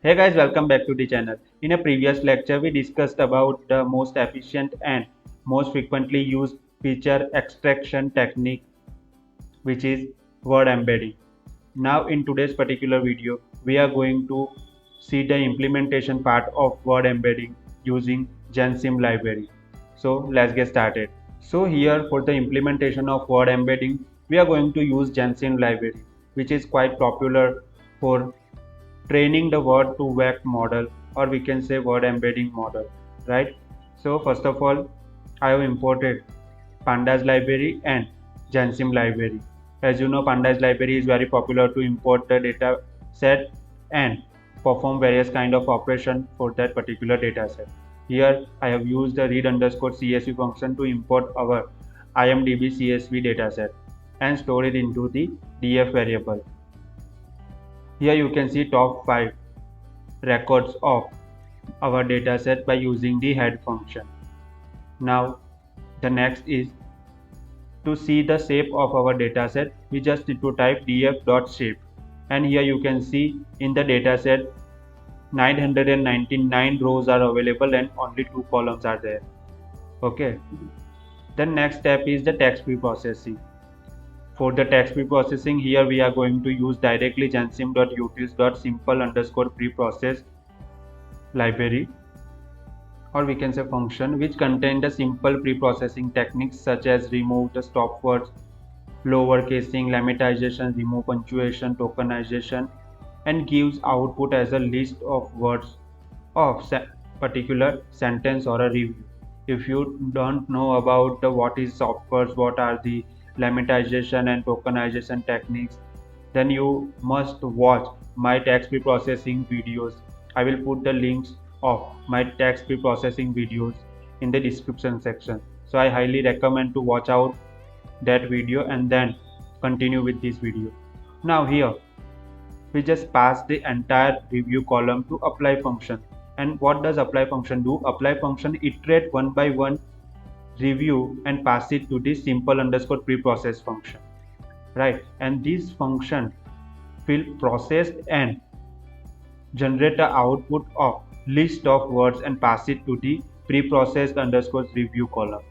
Hey guys, welcome back to the channel. In a previous lecture, we discussed about the most efficient and most frequently used feature extraction technique, which is word embedding. Now in today's particular video, we are going to see the implementation part of word embedding using genism library. So let's get started. So here for the implementation of word embedding, we are going to use genism library, which is quite popular for training the word to vec model, or we can say word embedding model, right? So first of all, I have imported pandas library and genism library. As you know, pandas library is very popular to import the data set and perform various kind of operation for that particular data set. Here I have used the read underscore csv function to import our imdb csv data set and store it into the df variable. Here you can see top 5 records of our dataset by using the head function. Now the next is to see the shape of our dataset, we just need to type df.shape, and here you can see in the dataset 999 rows are available and only 2 columns are there. Okay. The next step is the text preprocessing. For the text preprocessing, here we are going to use directly genism.utils.simple underscore preprocess library, or we can say function, which contain the simple preprocessing techniques such as remove the stop words, lower casing, lemmatization, remove punctuation, tokenization, and gives output as a list of words of particular sentence or a review. If you don't know about the what is soft words, what are the lemmatization and tokenization techniques, then you must watch my text preprocessing videos. I will put the links of my text preprocessing videos in the description section. So I highly recommend to watch out that video and then continue with this video. Now here we just pass the entire review column to apply function. And what does apply function do? Apply function iterate one by one review and pass it to the simple underscore preprocess function, right? And this function will process and generate the output of list of words and pass it to the preprocessed underscore review column.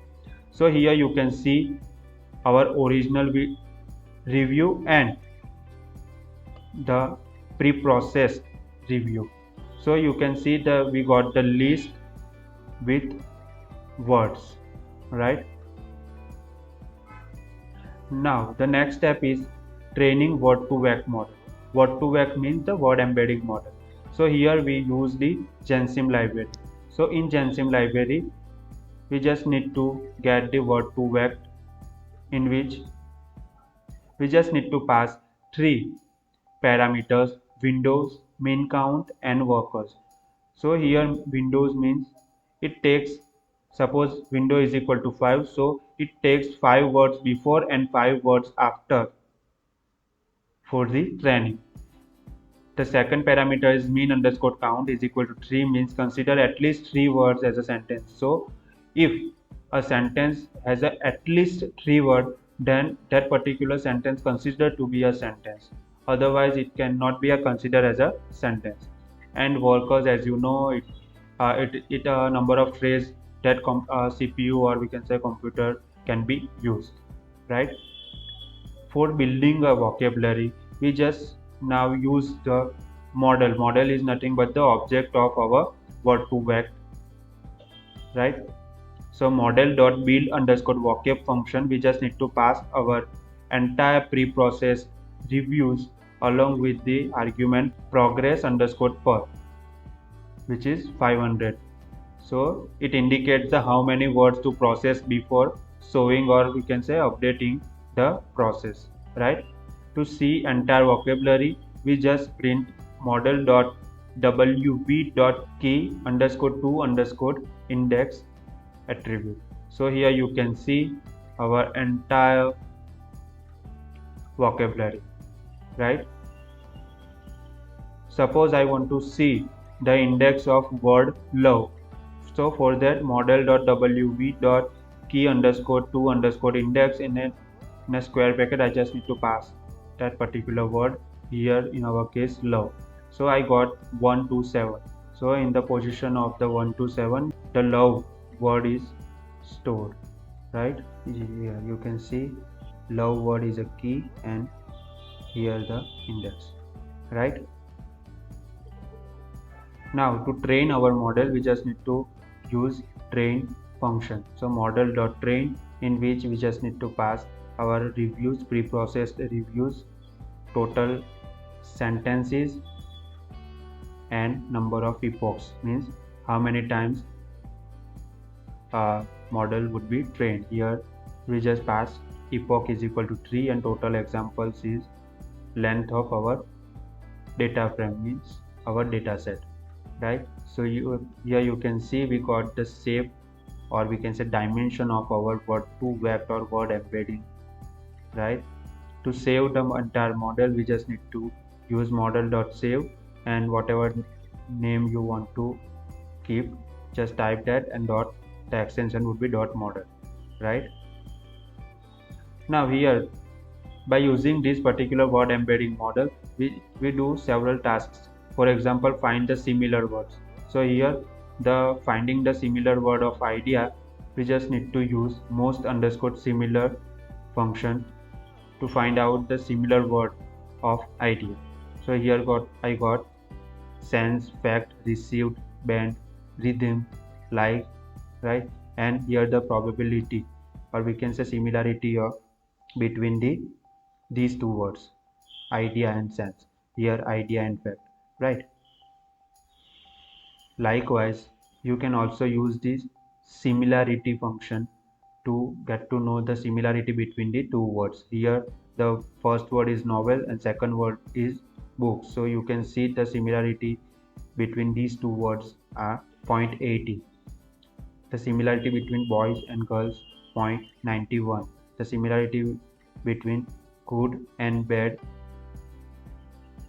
So here you can see our original review and the preprocessed review. So you can see that we got the list with words, right? Now the next step is training word to vec model. Word to vec means the word embedding model. So here we use the genism library. So in genism library, we just need to get the word to vec, in which we just need to pass 3 parameters: windows, min count, and workers. So here windows means it takes, suppose window is equal to 5, so it takes 5 words before and 5 words after for the training. The second parameter is min underscore count is equal to 3, means consider at least 3 words as a sentence. So if a sentence has at least 3 words, then that particular sentence considered to be a sentence. Otherwise it cannot be considered as a sentence. And workers, as you know, it a number of phrase that CPU, or we can say computer, can be used, right? For building a vocabulary, we just now use the model. Model is nothing but the object of our word to vec, right? So model.build underscore vocab function, we just need to pass our entire preprocessed reviews along with the argument progress underscore per, which is 500. So it indicates the how many words to process before showing, or we can say updating the process, right? To see entire vocabulary, we just print model.wv.key underscore to underscore index attribute. So here you can see our entire vocabulary, right? Suppose I want to see the index of word love. So for that, model.wv.key underscore to underscore index in a square bracket, I just need to pass that particular word, here in our case love. So I got 127. So in the position of the 127, the love word is stored, right? Here you can see love word is a key and here the index, right? Now to train our model, we just need to use train function. So model.train, in which we just need to pass our reviews, pre-processed reviews, total sentences and number of epochs, means how many times model would be trained. Here we just pass epoch is equal to 3 and total examples is length of our data frame, means our data set, right? So here you can see we got the shape, or we can say dimension of our word to vector word embedding, right? To save the entire model, we just need to use model.save, and whatever name you want to keep, just type that, and dot, the extension would be dot model, right? Now here, by using this particular word embedding model, we do several tasks. For example, find the similar words. So here, the finding the similar word of idea, we just need to use most underscore similar function to find out the similar word of idea. So here I got sense, fact, received, band, rhythm, like, right? And here the probability, or we can say similarity of between these two words, idea and sense. Here idea and fact, right? Likewise, you can also use this similarity function to get to know the similarity between the two words. Here the first word is novel and second word is book. So you can see the similarity between these two words are 0.80. The similarity between boys and girls 0.91. The similarity between good and bad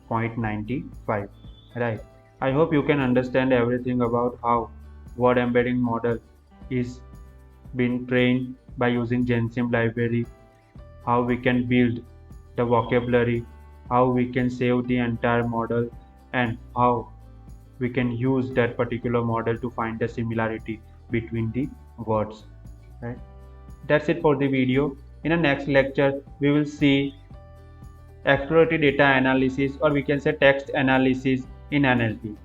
0.95, right? I hope you can understand everything about how word embedding model is been trained by using genism library, how we can build the vocabulary, how we can save the entire model, and how we can use that particular model to find the similarity between the words, right? That's it for the video. In the next lecture, we will see exploratory data analysis, or we can say text analysis in NLP.